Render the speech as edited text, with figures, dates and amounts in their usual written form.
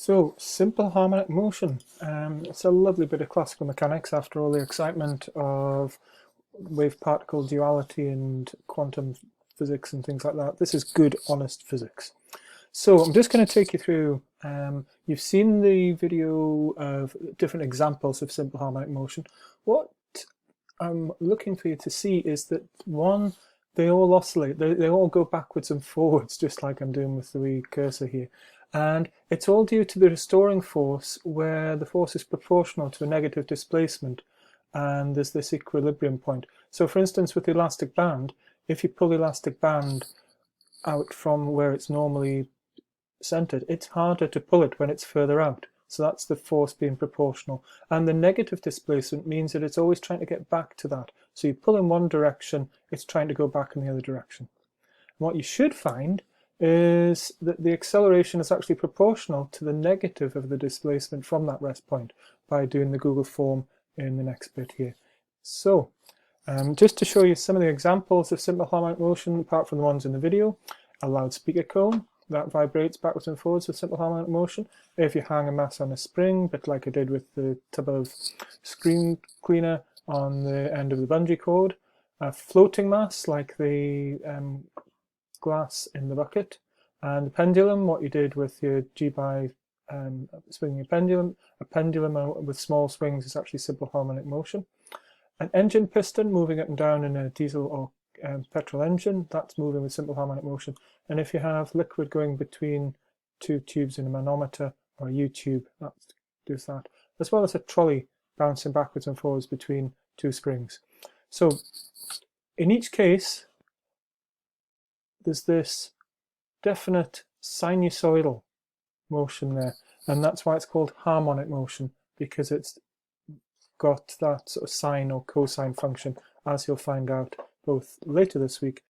So, simple harmonic motion. It's a lovely bit of classical mechanics after all the excitement of wave-particle duality and quantum physics and things like that. This is good, honest physics. So I'm just going to take you through, you've seen the video of different examples of simple harmonic motion. What I'm looking for you to see is that, one, they all oscillate, they all go backwards and forwards, just like I'm doing with the wee cursor here. And it's all due to the restoring force, where the force is proportional to a negative displacement, and there's this equilibrium point. So for instance, with the elastic band, if you pull the elastic band out from where it's normally centered, it's harder to pull it when it's further out. So that's the force being proportional. And the negative displacement means that it's always trying to get back to that. So you pull in one direction, it's trying to go back in the other direction. And what you should find is that the acceleration is actually proportional to the negative of the displacement from that rest point by doing the Google form in the next bit here. So just to show you some of the examples of simple harmonic motion, apart from the ones in the video, a loudspeaker cone that vibrates backwards and forwards with simple harmonic motion. If you hang a mass on a spring, but like I did with the tub of screen cleaner on the end of the bungee cord, a floating mass like the glass in the bucket, and the pendulum, what you did with your G-by swinging a pendulum with small swings is actually simple harmonic motion. An engine piston moving up and down in a diesel or petrol engine, that's moving with simple harmonic motion. And if you have liquid going between two tubes in a manometer or a U-tube, that does that, as well as a trolley bouncing backwards and forwards between two springs. So in each case, there's this definite sinusoidal motion there, and that's why it's called harmonic motion, because it's got that sort of sine or cosine function, as you'll find out both later this week